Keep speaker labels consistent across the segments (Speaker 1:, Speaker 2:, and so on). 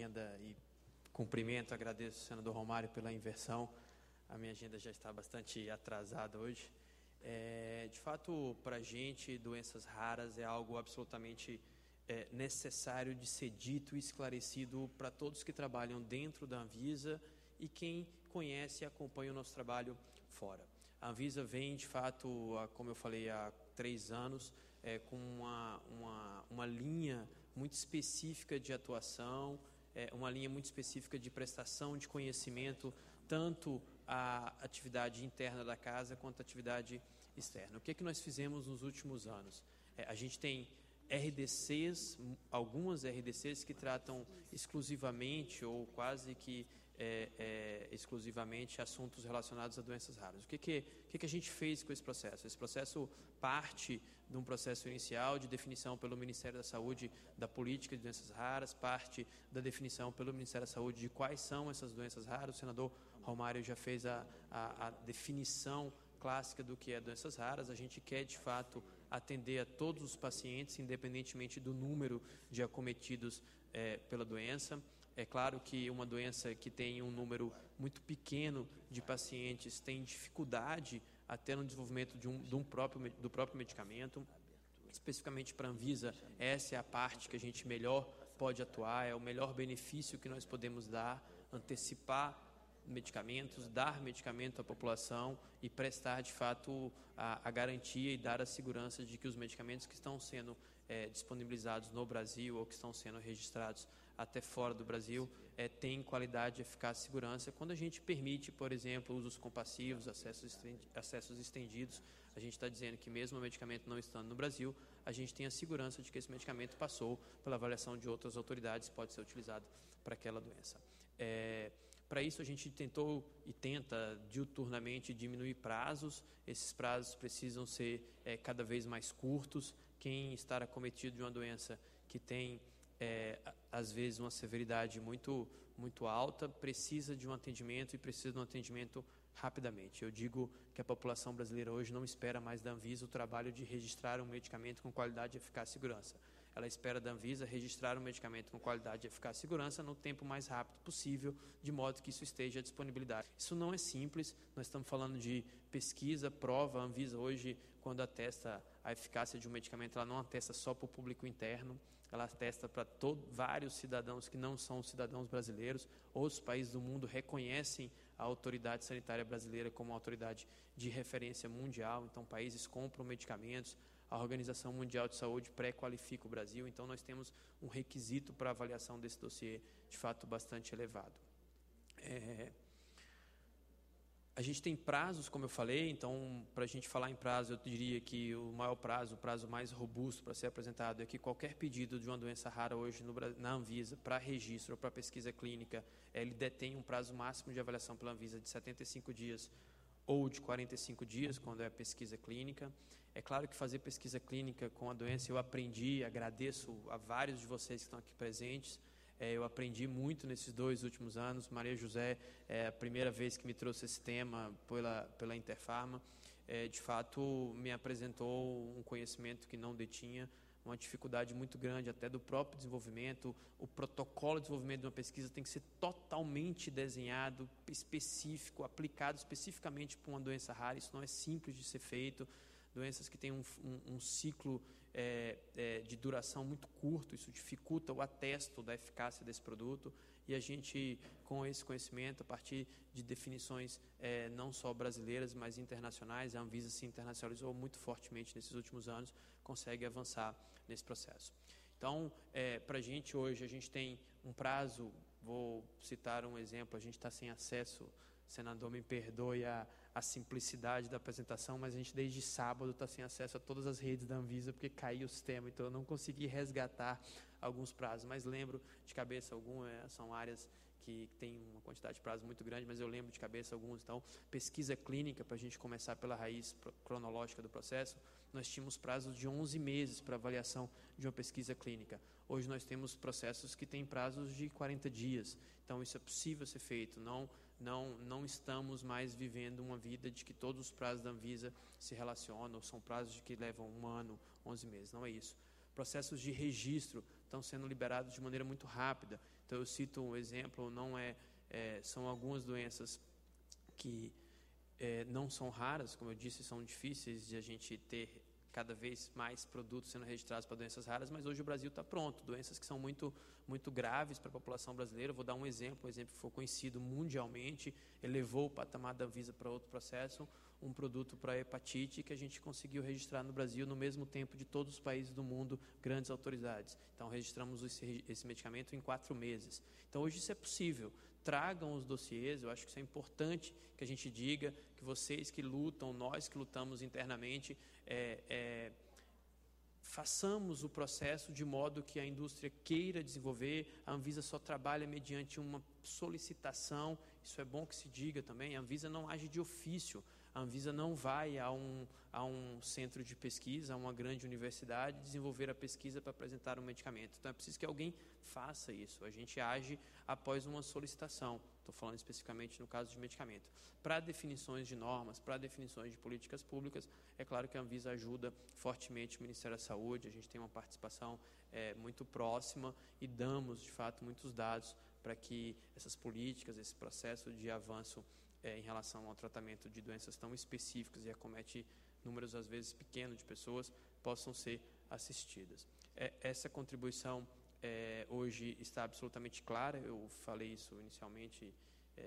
Speaker 1: agenda e cumprimento, agradeço ao senador Romário pela inversão. A minha agenda já está bastante atrasada hoje. De fato, para a gente, doenças raras é algo absolutamente necessário de ser dito e esclarecido para todos que trabalham dentro da Anvisa e quem conhece e acompanha o nosso trabalho fora. A Anvisa vem, de fato, como eu falei, há 3 anos, com uma linha muito específica de atuação, uma linha muito específica de prestação de conhecimento, tanto a atividade interna da casa quanto a atividade externa. O que é que nós fizemos nos últimos anos? A gente tem RDCs, algumas RDCs que tratam exclusivamente ou quase que exclusivamente assuntos relacionados a doenças raras. O que a gente fez com esse processo? Esse processo parte de um processo inicial de definição pelo Ministério da Saúde da política de doenças raras, parte da definição pelo Ministério da Saúde de quais são essas doenças raras. O senador Romário já fez a definição clássica do que é doenças raras. A gente quer, de fato, atender a todos os pacientes, independentemente do número de acometidos pela doença. É claro que uma doença que tem um número muito pequeno de pacientes tem dificuldade até no desenvolvimento do próprio medicamento. Especificamente para a Anvisa, essa é a parte que a gente melhor pode atuar, é o melhor benefício que nós podemos dar, antecipar medicamentos, dar medicamento à população e prestar, de fato, a garantia e dar a segurança de que os medicamentos que estão sendo disponibilizados no Brasil ou que estão sendo registrados até fora do Brasil têm qualidade, eficácia e segurança. Quando a gente permite, por exemplo, usos compassivos, acessos estendidos, a gente está dizendo que mesmo o medicamento não estando no Brasil, a gente tem a segurança de que esse medicamento passou pela avaliação de outras autoridades e pode ser utilizado para aquela doença. Para isso, a gente tentou e tenta diuturnamente diminuir prazos. Esses prazos precisam ser cada vez mais curtos. Quem está acometido de uma doença que tem, às vezes, uma severidade muito alta, precisa de um atendimento e precisa de um atendimento rapidamente. Eu digo que a população brasileira hoje não espera mais da Anvisa o trabalho de registrar um medicamento com qualidade, eficácia e segurança. Ela espera da Anvisa registrar um medicamento com qualidade, eficácia e segurança no tempo mais rápido possível, de modo que isso esteja à disponibilidade. Isso não é simples, nós estamos falando de pesquisa, prova. A Anvisa hoje, quando atesta a eficácia de um medicamento, ela não atesta só para o público interno, ela atesta para vários cidadãos que não são cidadãos brasileiros. Outros países do mundo reconhecem a autoridade sanitária brasileira como uma autoridade de referência mundial, então países compram medicamentos. A Organização Mundial de Saúde pré-qualifica o Brasil, então nós temos um requisito para avaliação desse dossiê, de fato, bastante elevado. A gente tem prazos, como eu falei, então, para a gente falar em prazo, eu diria que o maior prazo, o prazo mais robusto para ser apresentado é que qualquer pedido de uma doença rara hoje na Anvisa, para registro ou para pesquisa clínica, ele detém um prazo máximo de avaliação pela Anvisa de 75 dias ou de 45 dias, quando é pesquisa clínica. É claro que fazer pesquisa clínica com a doença eu aprendi, agradeço a vários de vocês que estão aqui presentes. Eu aprendi muito nesses 2 últimos anos. Maria José é a primeira vez que me trouxe esse tema pela Interpharma. De fato, me apresentou um conhecimento que não detinha, uma dificuldade muito grande até do próprio desenvolvimento. O protocolo de desenvolvimento de uma pesquisa tem que ser totalmente desenhado, específico, aplicado especificamente para uma doença rara. Isso não é simples de ser feito. Doenças que têm um ciclo de duração muito curto, isso dificulta o atesto da eficácia desse produto. E a gente, com esse conhecimento, a partir de definições não só brasileiras, mas internacionais, a Anvisa se internacionalizou muito fortemente nesses últimos anos, consegue avançar nesse processo. Então, para a gente hoje, a gente tem um prazo, vou citar um exemplo, a gente está sem acesso, senador, me perdoe a simplicidade da apresentação, mas a gente desde sábado está sem acesso a todas as redes da Anvisa, porque caiu o sistema, então eu não consegui resgatar alguns prazos, mas lembro de cabeça alguns, são áreas que tem uma quantidade de prazos muito grande, mas eu lembro de cabeça alguns. Então, pesquisa clínica, para a gente começar pela raiz cronológica do processo, nós tínhamos prazos de 11 meses para avaliação de uma pesquisa clínica. Hoje nós temos processos que têm prazos de 40 dias, então isso é possível ser feito. Não estamos mais vivendo uma vida de que todos os prazos da Anvisa se relacionam, são prazos de que levam 1 ano, 11 meses, não é isso. Processos de registro estão sendo liberados de maneira muito rápida. Então, eu cito um exemplo, são algumas doenças que não são raras, como eu disse, são difíceis de a gente ter cada vez mais produtos sendo registrados para doenças raras, mas hoje o Brasil está pronto. Doenças que são muito, muito graves para a população brasileira. Vou dar um exemplo que foi conhecido mundialmente, elevou o patamar da Anvisa para outro processo, um produto para hepatite que a gente conseguiu registrar no Brasil no mesmo tempo de todos os países do mundo, grandes autoridades. Então, registramos esse medicamento em 4 meses. Então, hoje isso é possível. Tragam os dossiês, eu acho que isso é importante que a gente diga, que vocês que lutam, nós que lutamos internamente, façamos o processo de modo que a indústria queira desenvolver. A Anvisa só trabalha mediante uma solicitação, isso é bom que se diga também. A Anvisa não age de ofício, a Anvisa não vai a um centro de pesquisa, a uma grande universidade, desenvolver a pesquisa para apresentar um medicamento. Então, é preciso que alguém faça isso. A gente age após uma solicitação. Estou falando especificamente no caso de medicamento. Para definições de normas, para definições de políticas públicas, é claro que a Anvisa ajuda fortemente o Ministério da Saúde. A gente tem uma participação muito próxima e damos, de fato, muitos dados para que essas políticas, esse processo de avanço em relação ao tratamento de doenças tão específicas e acomete números, às vezes, pequenos de pessoas, possam ser assistidas. Essa contribuição hoje está absolutamente clara. Eu falei isso inicialmente,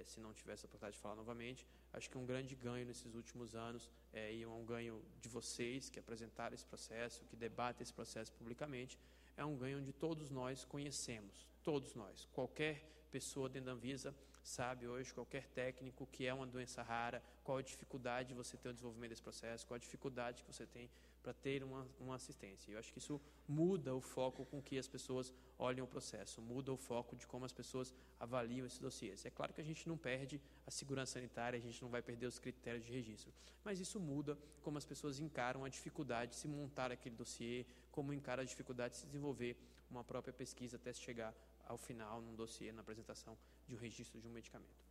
Speaker 1: se não tivesse a oportunidade de falar novamente. Acho que um grande ganho nesses últimos anos e um ganho de vocês que apresentaram esse processo, que debatem esse processo publicamente, é um ganho onde todos nós conhecemos, todos nós. Qualquer pessoa dentro da Anvisa sabe hoje, qualquer técnico, que é uma doença rara, qual a dificuldade de você ter o desenvolvimento desse processo, qual a dificuldade que você tem para ter uma assistência. Eu acho que isso muda o foco com que as pessoas olham o processo, muda o foco de como as pessoas avaliam esses dossiês. É claro que a gente não perde a segurança sanitária, a gente não vai perder os critérios de registro, mas isso muda como as pessoas encaram a dificuldade de se montar aquele dossiê, como encaram a dificuldade de se desenvolver uma própria pesquisa até se chegar ao final, num dossiê, na apresentação de um registro de um medicamento.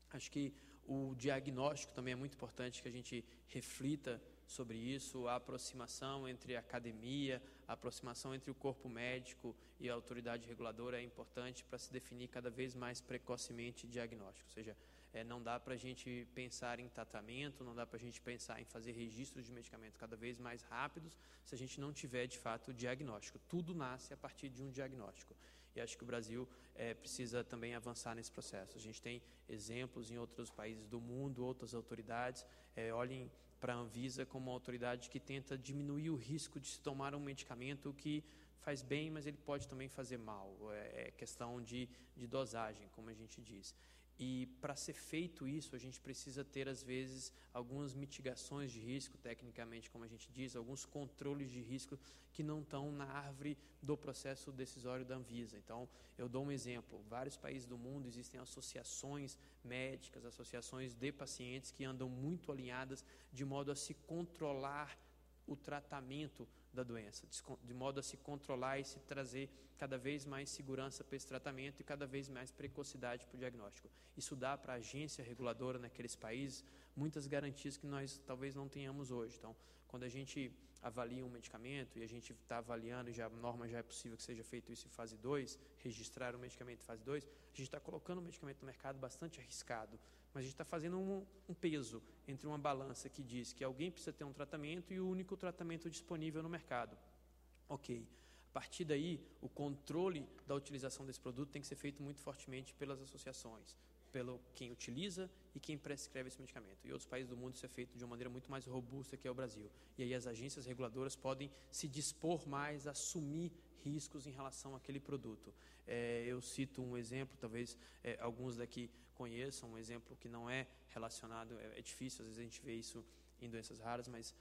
Speaker 1: Acho que o diagnóstico também é muito importante que a gente reflita sobre isso, a aproximação entre a academia, a aproximação entre o corpo médico e a autoridade reguladora é importante para se definir cada vez mais precocemente diagnóstico, ou seja, não dá para a gente pensar em tratamento, não dá para a gente pensar em fazer registros de medicamentos cada vez mais rápidos se a gente não tiver, de fato, o diagnóstico. Tudo nasce a partir de um diagnóstico. E acho que o Brasil precisa também avançar nesse processo. A gente tem exemplos em outros países do mundo, outras autoridades. Olhem para a Anvisa como uma autoridade que tenta diminuir o risco de se tomar um medicamento que faz bem, mas ele pode também fazer mal. É questão de dosagem, como a gente diz. E para ser feito isso, a gente precisa ter, às vezes, algumas mitigações de risco, tecnicamente, como a gente diz, alguns controles de risco que não estão na árvore do processo decisório da Anvisa. Então, eu dou um exemplo. Vários países do mundo existem associações médicas, associações de pacientes que andam muito alinhadas de modo a se controlar o tratamento da doença, de modo a se controlar e se trazer cada vez mais segurança para esse tratamento e cada vez mais precocidade para o diagnóstico. Isso dá para a agência reguladora naqueles países muitas garantias que nós talvez não tenhamos hoje. Então, quando a gente avalia um medicamento e a gente está avaliando, a norma já é possível que seja feito isso em fase 2, registrar o medicamento em fase 2, a gente está colocando o medicamento no mercado bastante arriscado, mas a gente está fazendo um peso entre uma balança que diz que alguém precisa ter um tratamento e o único tratamento disponível no mercado. Ok. A partir daí, o controle da utilização desse produto tem que ser feito muito fortemente pelas associações, pelo quem utiliza e quem prescreve esse medicamento. Em outros países do mundo isso é feito de uma maneira muito mais robusta que é o Brasil. E aí as agências reguladoras podem se dispor mais a assumir riscos em relação àquele produto. Eu cito um exemplo, talvez alguns daqui conheçam, um exemplo que não é relacionado, é difícil, às vezes a gente vê isso em doenças raras, mas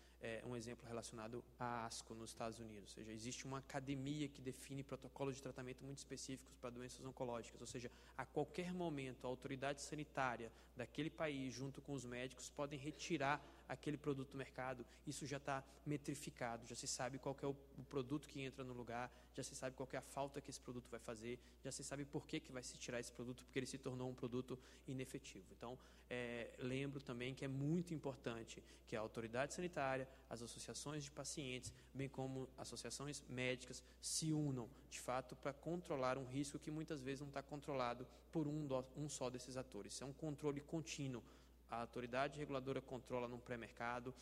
Speaker 1: um exemplo relacionado à ASCO nos Estados Unidos. Ou seja, existe uma academia que define protocolos de tratamento muito específicos para doenças oncológicas. Ou seja, a qualquer momento, a autoridade sanitária daquele país, junto com os médicos, podem retirar aquele produto no mercado, isso já está metrificado, já se sabe qual que é o produto que entra no lugar, já se sabe qual que é a falta que esse produto vai fazer, já se sabe por que vai se tirar esse produto, porque ele se tornou um produto inefetivo. Então, lembro também que é muito importante que a autoridade sanitária, as associações de pacientes, bem como associações médicas, se unam, de fato, para controlar um risco que muitas vezes não está controlado por um só desses atores. Isso é um controle contínuo. A autoridade reguladora controla no pré-mercado,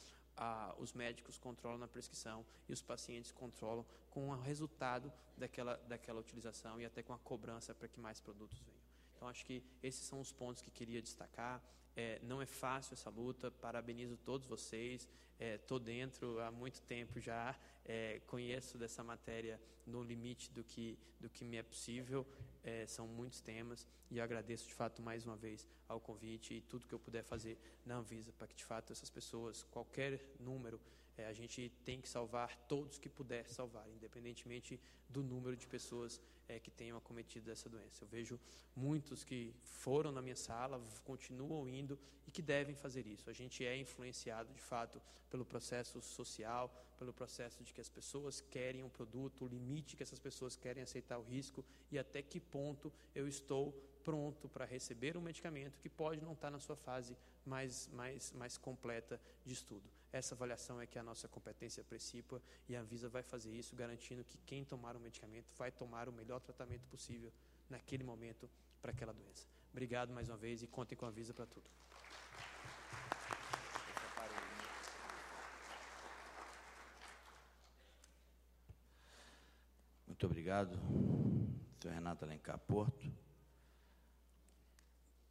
Speaker 1: os médicos controlam na prescrição e os pacientes controlam com o resultado daquela utilização e até com a cobrança para que mais produtos venham. Então, acho que esses são os pontos que queria destacar. Não é fácil essa luta, parabenizo todos vocês, estou dentro há muito tempo já, conheço dessa matéria no limite do que me é possível, são muitos temas, e eu agradeço de fato mais uma vez ao convite e tudo que eu puder fazer na Anvisa para que de fato essas pessoas, qualquer número, a gente tem que salvar todos que puder salvar, independentemente do número de pessoas que tenham acometido dessa doença. Eu vejo muitos que foram na minha sala, continuam indo e que devem fazer isso. A gente é influenciado, de fato, pelo processo social, pelo processo de que as pessoas querem um produto, o limite que essas pessoas querem aceitar o risco e até que ponto eu estou pronto para receber um medicamento que pode não estar na sua fase mais completa de estudo. Essa avaliação é que a nossa competência principal e a Anvisa vai fazer isso, garantindo que quem tomar o medicamento vai tomar o melhor tratamento possível naquele momento para aquela doença. Obrigado mais uma vez e contem com a Anvisa para tudo.
Speaker 2: Muito obrigado, senhor Renato Alencar Porto.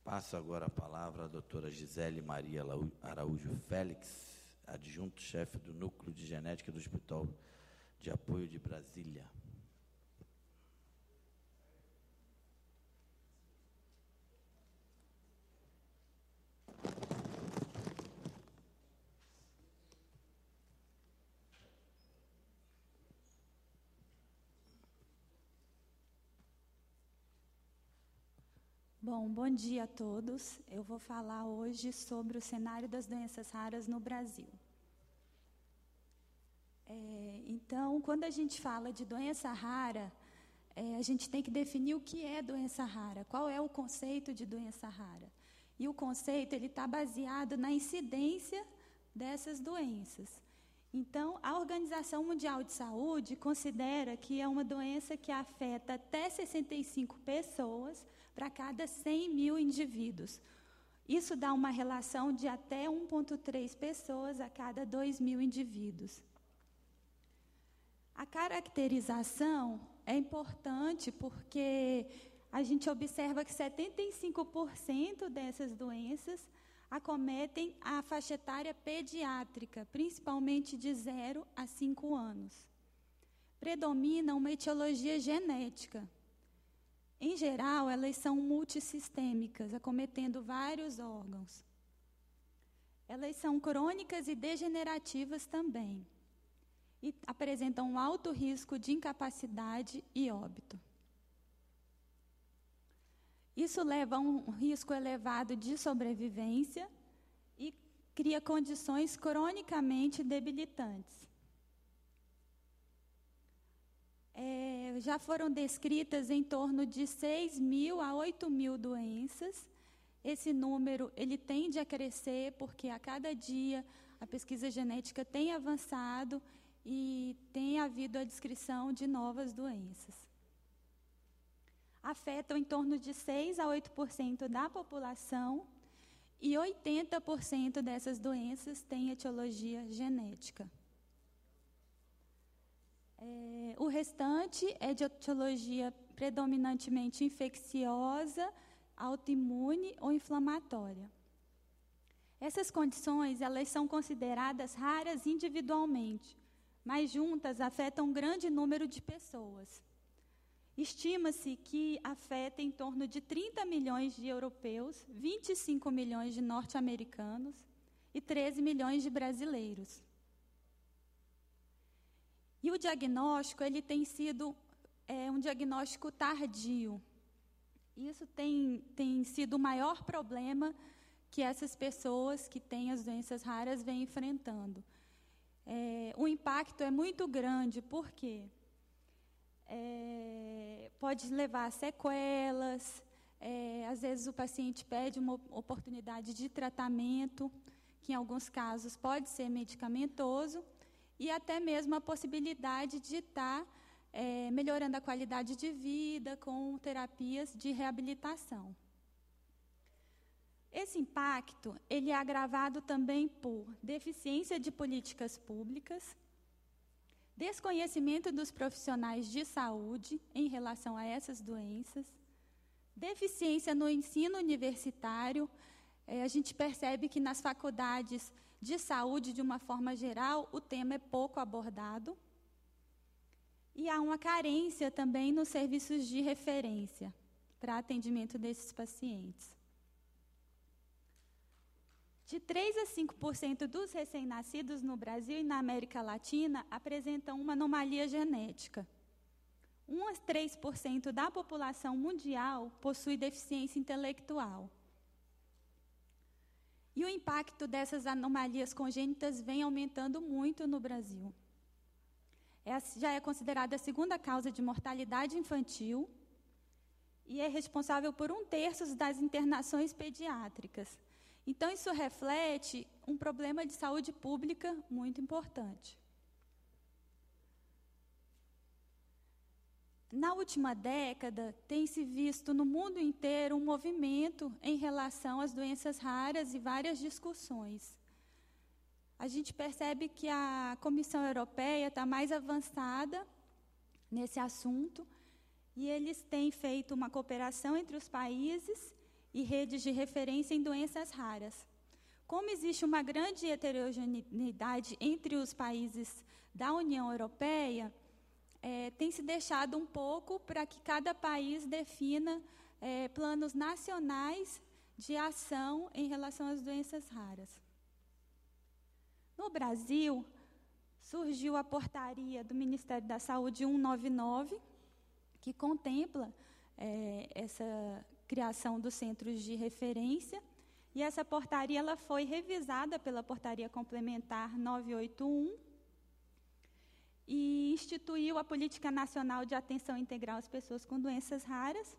Speaker 2: Passo agora a palavra à doutora Gisele Maria Araújo Félix, adjunto-chefe do Núcleo de Genética do Hospital de Apoio de Brasília.
Speaker 3: Bom dia a todos. Eu vou falar hoje sobre o cenário das doenças raras no Brasil. Então, quando a gente fala de doença rara, a gente tem que definir o que é doença rara, qual é o conceito de doença rara. E o conceito está baseado na incidência dessas doenças. Então, a Organização Mundial de Saúde considera que é uma doença que afeta até 65 pessoas para cada 100 mil indivíduos. Isso dá uma relação de até 1,3 pessoas a cada 2 mil indivíduos. A caracterização é importante porque a gente observa que 75% dessas doenças acometem a faixa etária pediátrica, principalmente de 0 a 5 anos. Predomina uma etiologia genética. Em geral, elas são multissistêmicas, acometendo vários órgãos. Elas são crônicas e degenerativas também. E apresentam um alto risco de incapacidade e óbito. Isso leva a um risco elevado de sobrevivência e cria condições cronicamente debilitantes. Já foram descritas em torno de 6 mil a 8 mil doenças. Esse número ele tende a crescer porque a cada dia a pesquisa genética tem avançado e tem havido a descrição de novas doenças. Afetam em torno de 6 a 8% da população e 80% dessas doenças têm etiologia genética. O restante é de etiologia predominantemente infecciosa, autoimune ou inflamatória. Essas condições elas são consideradas raras individualmente, mas juntas afetam um grande número de pessoas. Estima-se que afeta em torno de 30 milhões de europeus, 25 milhões de norte-americanos e 13 milhões de brasileiros. E o diagnóstico ele tem sido um diagnóstico tardio. Isso tem sido o maior problema que essas pessoas que têm as doenças raras vêm enfrentando. O impacto é muito grande, porque pode levar a sequelas, às vezes o paciente pede uma oportunidade de tratamento, que em alguns casos pode ser medicamentoso, e até mesmo a possibilidade de estar melhorando a qualidade de vida com terapias de reabilitação. Esse impacto ele é agravado também por deficiência de políticas públicas, desconhecimento dos profissionais de saúde em relação a essas doenças, deficiência no ensino universitário. A gente percebe que nas faculdades de saúde, de uma forma geral, o tema é pouco abordado. E há uma carência também nos serviços de referência para atendimento desses pacientes. De 3 a 5% dos recém-nascidos no Brasil e na América Latina apresentam uma anomalia genética. 1 a 3% da população mundial possui deficiência intelectual. E o impacto dessas anomalias congênitas vem aumentando muito no Brasil. Já é considerada a segunda causa de mortalidade infantil e é responsável por 1/3 das internações pediátricas. Então, isso reflete um problema de saúde pública muito importante. Na última década, tem-se visto no mundo inteiro um movimento em relação às doenças raras e várias discussões. A gente percebe que a Comissão Europeia está mais avançada nesse assunto e eles têm feito uma cooperação entre os países e redes de referência em doenças raras. Como existe uma grande heterogeneidade entre os países da União Europeia, tem se deixado um pouco para que cada país defina planos nacionais de ação em relação às doenças raras. No Brasil, surgiu a portaria do Ministério da Saúde 199, que contempla essa criação dos centros de referência, e essa portaria ela foi revisada pela portaria complementar 981 e instituiu a Política Nacional de Atenção Integral às Pessoas com Doenças Raras,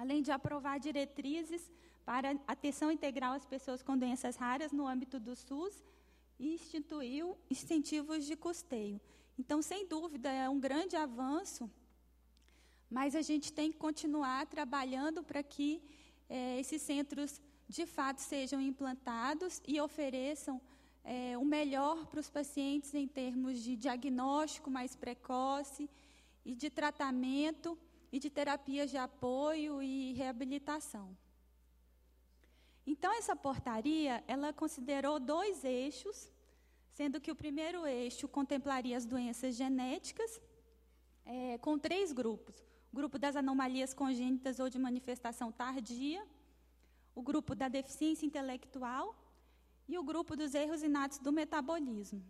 Speaker 3: além de aprovar diretrizes para atenção integral às pessoas com doenças raras no âmbito do SUS e instituiu incentivos de custeio. Então, sem dúvida, é um grande avanço, mas a gente tem que continuar trabalhando para que esses centros, de fato, sejam implantados e ofereçam o melhor para os pacientes em termos de diagnóstico mais precoce e de tratamento e de terapias de apoio e reabilitação. Então, essa portaria, ela considerou 2 eixos, sendo que o primeiro eixo contemplaria as doenças genéticas, com 3 grupos. O grupo das anomalias congênitas ou de manifestação tardia, o grupo da deficiência intelectual e o grupo dos erros inatos do metabolismo.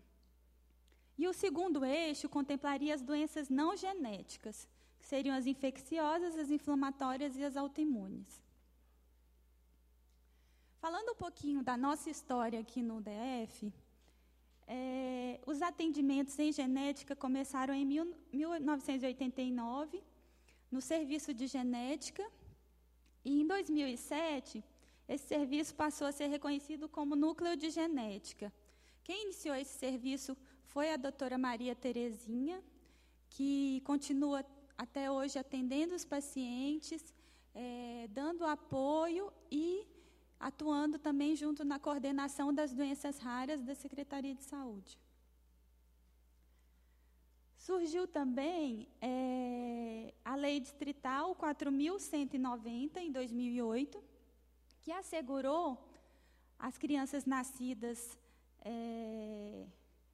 Speaker 3: E o segundo eixo contemplaria as doenças não genéticas, que seriam as infecciosas, as inflamatórias e as autoimunes. Falando um pouquinho da nossa história aqui no DF, os atendimentos em genética começaram em 1989, no serviço de genética, e em 2007, esse serviço passou a ser reconhecido como núcleo de genética. Quem iniciou esse serviço foi a doutora Maria Terezinha, que continua até hoje atendendo os pacientes, dando apoio e atuando também junto na coordenação das doenças raras da Secretaria de Saúde. Surgiu também a Lei Distrital 4.190, em 2008, que assegurou às crianças nascidas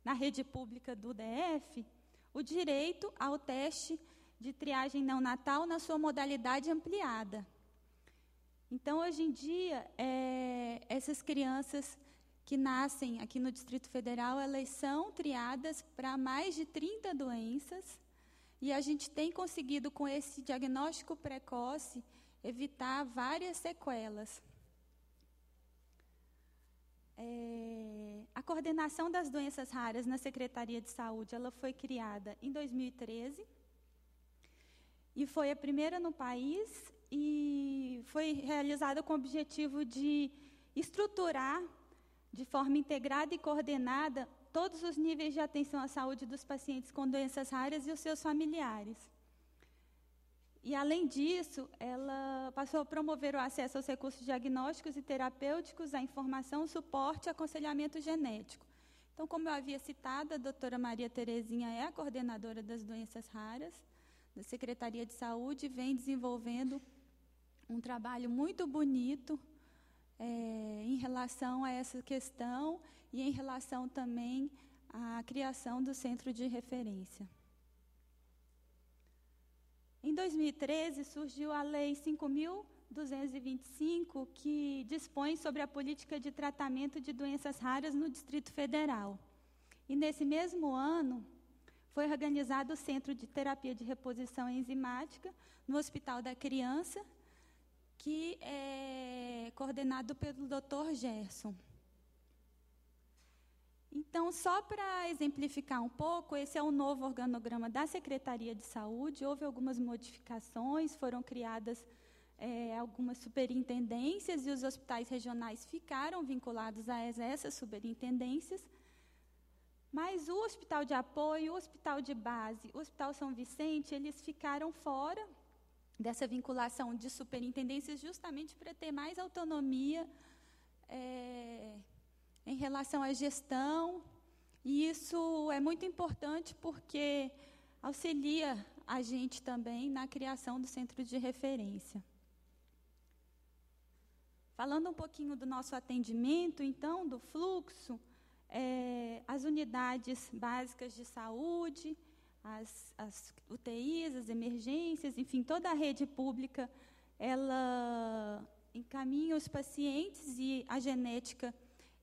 Speaker 3: na rede pública do DF o direito ao teste de triagem neonatal na sua modalidade ampliada. Então, hoje em dia, essas crianças que nascem aqui no Distrito Federal, elas são triadas para mais de 30 doenças, e a gente tem conseguido, com esse diagnóstico precoce, evitar várias sequelas. A coordenação das doenças raras na Secretaria de Saúde, ela foi criada em 2013 e foi a primeira no país e foi realizada com o objetivo de estruturar de forma integrada e coordenada todos os níveis de atenção à saúde dos pacientes com doenças raras e os seus familiares. E, além disso, ela passou a promover o acesso aos recursos diagnósticos e terapêuticos, à informação, suporte e aconselhamento genético. Então, como eu havia citado, a doutora Maria Terezinha é a coordenadora das doenças raras da Secretaria de Saúde e vem desenvolvendo um trabalho muito bonito em relação a essa questão e em relação também à criação do centro de referência. Em 2013, surgiu a Lei 5.225, que dispõe sobre a política de tratamento de doenças raras no Distrito Federal. E, nesse mesmo ano, foi organizado o Centro de Terapia de Reposição Enzimática no Hospital da Criança, que é coordenado pelo Dr. Gerson. Então, só para exemplificar um pouco, esse é o novo organograma da Secretaria de Saúde. Houve algumas modificações, foram criadas algumas superintendências e os hospitais regionais ficaram vinculados a essas superintendências. Mas o Hospital de Apoio, o Hospital de Base, o Hospital São Vicente, eles ficaram fora dessa vinculação de superintendências justamente para ter mais autonomia em relação à gestão, e isso é muito importante porque auxilia a gente também na criação do centro de referência. Falando um pouquinho do nosso atendimento, então, do fluxo, as unidades básicas de saúde, as UTIs, as emergências, enfim, toda a rede pública, ela encaminha os pacientes e a genética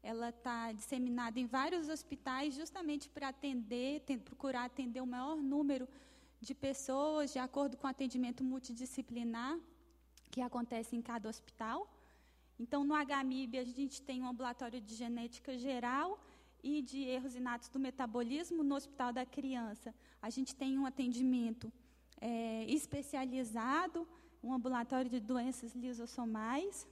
Speaker 3: ela está disseminada em vários hospitais justamente para procurar atender o maior número de pessoas de acordo com o atendimento multidisciplinar que acontece em cada hospital. Então, no HMIB, a gente tem um ambulatório de genética geral e de erros inatos do metabolismo. No Hospital da Criança, a gente tem um atendimento especializado, um ambulatório de doenças lisossomais,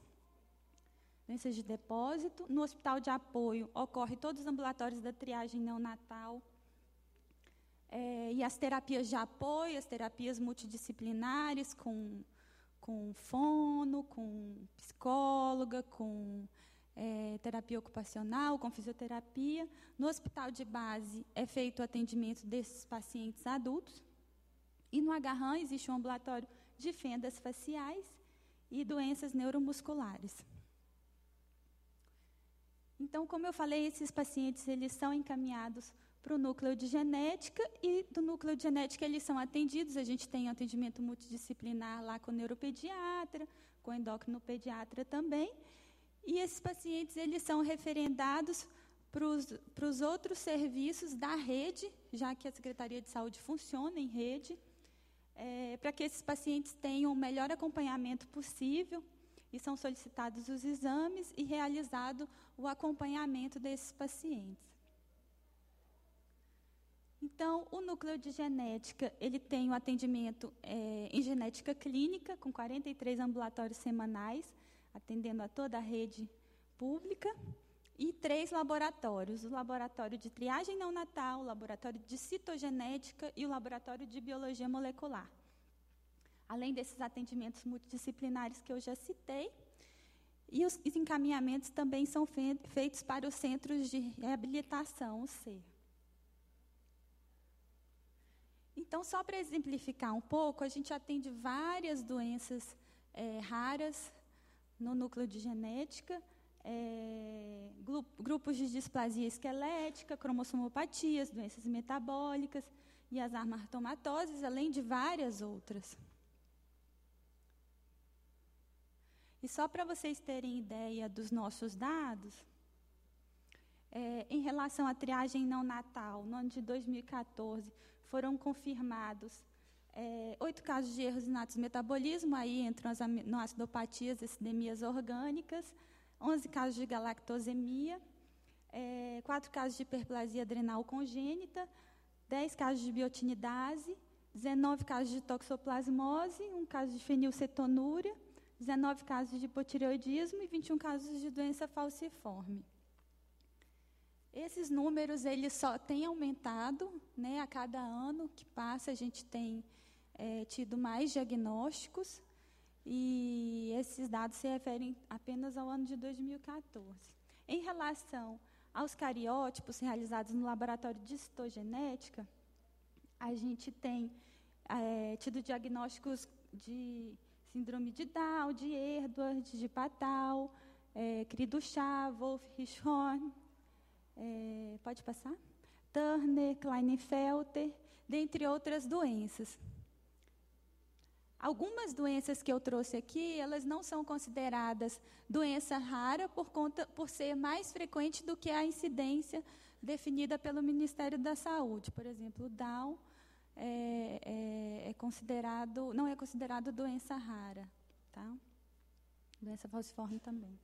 Speaker 3: doenças de depósito. No Hospital de Apoio, ocorre todos os ambulatórios da triagem neonatal e as terapias de apoio, as terapias multidisciplinares, com fono, com psicóloga, com terapia ocupacional, com fisioterapia. No Hospital de Base, é feito o atendimento desses pacientes adultos. E no Agarram existe um ambulatório de fendas faciais e doenças neuromusculares. Então, como eu falei, esses pacientes eles são encaminhados para o núcleo de genética e do núcleo de genética eles são atendidos. A gente tem um atendimento multidisciplinar lá com o neuropediatra, com o endocrinopediatra também. E esses pacientes eles são referendados para os outros serviços da rede, já que a Secretaria de Saúde funciona em rede, para que esses pacientes tenham o melhor acompanhamento possível. E são solicitados os exames e realizado o acompanhamento desses pacientes. Então, o núcleo de genética, ele tem o atendimento em genética clínica, com 43 ambulatórios semanais, atendendo a toda a rede pública, e 3 laboratórios, o laboratório de triagem neonatal, o laboratório de citogenética e o laboratório de biologia molecular. Além desses atendimentos multidisciplinares que eu já citei, e os encaminhamentos também são feitos para os centros de reabilitação, o CER. Então, só para exemplificar um pouco, a gente atende várias doenças raras no núcleo de genética, grupos de displasia esquelética, cromossomopatias, doenças metabólicas e as amartomatoses, além de várias outras. E só para vocês terem ideia dos nossos dados, em relação à triagem neonatal, no ano de 2014, foram confirmados 8 casos de erros inatos do metabolismo, aí entram as acidopatias, acidemias orgânicas, 11 casos de galactosemia 4 casos de hiperplasia adrenal congênita, 10 casos de biotinidase, 19 casos de toxoplasmose, 1 caso de fenilcetonúria, 19 casos de hipotireoidismo e 21 casos de doença falciforme. Esses números eles só têm aumentado, né? A cada ano que passa, a gente tem tido mais diagnósticos, e esses dados se referem apenas ao ano de 2014. Em relação aos cariótipos realizados no laboratório de citogenética, a gente tem tido diagnósticos de síndrome de Down, de Edwards, de Patal, Cri-du-Chat, Wolff-Hirschhorn, pode passar? Turner, Klinefelter, dentre outras doenças. Algumas doenças que eu trouxe aqui, elas não são consideradas doença rara por ser mais frequente do que a incidência definida pelo Ministério da Saúde. Por exemplo, o Down não é considerado doença rara, tá? Doença falciforme também.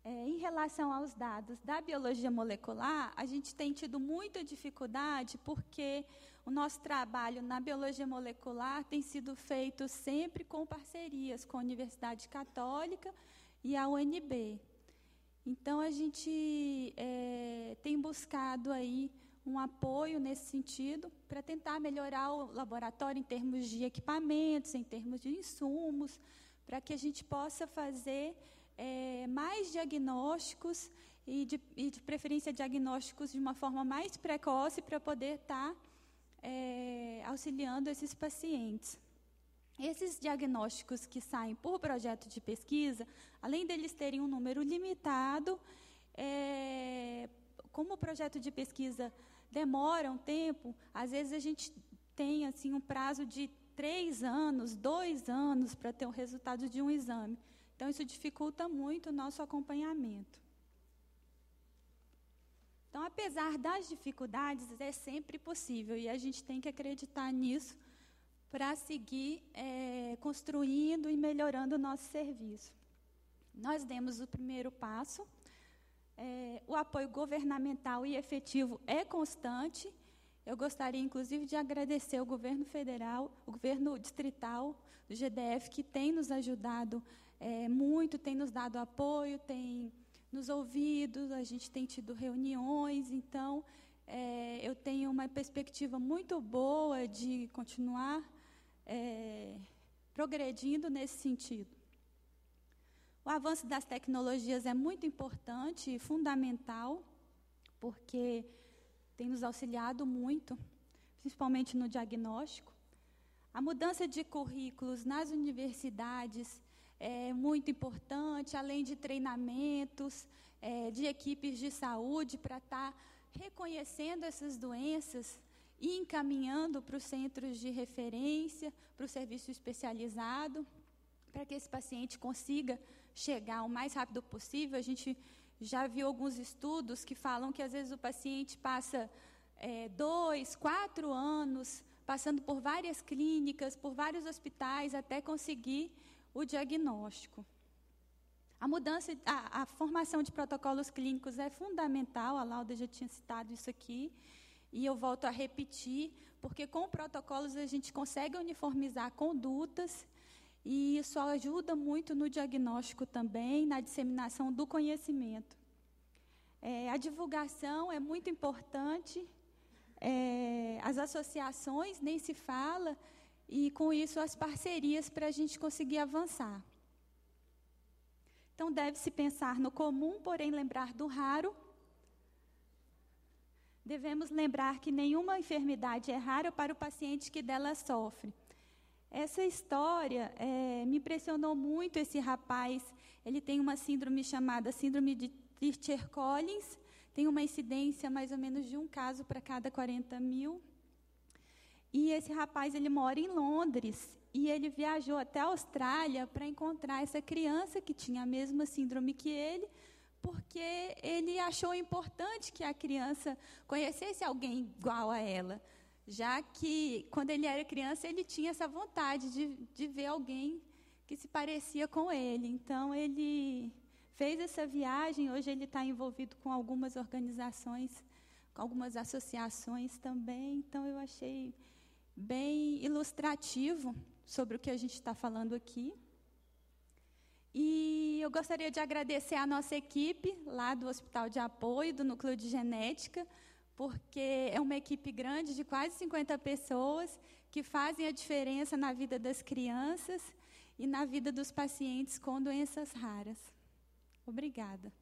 Speaker 3: Em relação aos dados da biologia molecular, a gente tem tido muita dificuldade porque o nosso trabalho na biologia molecular tem sido feito sempre com parcerias com a Universidade Católica e a UNB. Então, a gente tem buscado aí um apoio nesse sentido para tentar melhorar o laboratório em termos de equipamentos, em termos de insumos, para que a gente possa fazer mais diagnósticos e de preferência diagnósticos de uma forma mais precoce para poder estar auxiliando esses pacientes. Esses diagnósticos que saem por projeto de pesquisa, além deles terem um número limitado, como o projeto de pesquisa demora um tempo, às vezes a gente tem assim, um prazo de 3 anos, 2 anos para ter o resultado de um exame. Então, isso dificulta muito o nosso acompanhamento. Então, apesar das dificuldades, é sempre possível, e a gente tem que acreditar nisso para seguir construindo e melhorando o nosso serviço. Nós demos o primeiro passo, o apoio governamental e efetivo é constante. Eu gostaria, inclusive, de agradecer ao governo federal, o governo distrital do GDF, que tem nos ajudado muito, tem nos dado apoio, tem nos ouvido, a gente tem tido reuniões, então eu tenho uma perspectiva muito boa de continuar progredindo nesse sentido. O avanço das tecnologias é muito importante e fundamental, porque tem nos auxiliado muito, principalmente no diagnóstico. A mudança de currículos nas universidades é muito importante, além de treinamentos de equipes de saúde para estar reconhecendo essas doenças e encaminhando para os centros de referência, para o serviço especializado, para que esse paciente consiga chegar o mais rápido possível. A gente já viu alguns estudos que falam que, às vezes, o paciente passa 2, 4 anos passando por várias clínicas, por vários hospitais, até conseguir o diagnóstico. A formação de protocolos clínicos é fundamental, a Lauda já tinha citado isso aqui, e eu volto a repetir, porque com protocolos a gente consegue uniformizar condutas, e isso ajuda muito no diagnóstico também, na disseminação do conhecimento. A divulgação é muito importante, as associações nem se fala, e com isso as parcerias para a gente conseguir avançar. Então, deve-se pensar no comum, porém lembrar do raro. Devemos lembrar que nenhuma enfermidade é rara para o paciente que dela sofre. Essa história me impressionou muito. Esse rapaz, ele tem uma síndrome chamada síndrome de Treacher-Collins, tem uma incidência mais ou menos de um caso para cada 40 mil. E esse rapaz, ele mora em Londres, e ele viajou até a Austrália para encontrar essa criança que tinha a mesma síndrome que ele, porque ele achou importante que a criança conhecesse alguém igual a ela, já que, quando ele era criança, ele tinha essa vontade de ver alguém que se parecia com ele. Então, ele fez essa viagem. Hoje ele está envolvido com algumas organizações, com algumas associações também. Então, eu achei bem ilustrativo sobre o que a gente está falando aqui. E eu gostaria de agradecer a nossa equipe lá do Hospital de Apoio, do Núcleo de Genética, porque é uma equipe grande de quase 50 pessoas que fazem a diferença na vida das crianças e na vida dos pacientes com doenças raras. Obrigada.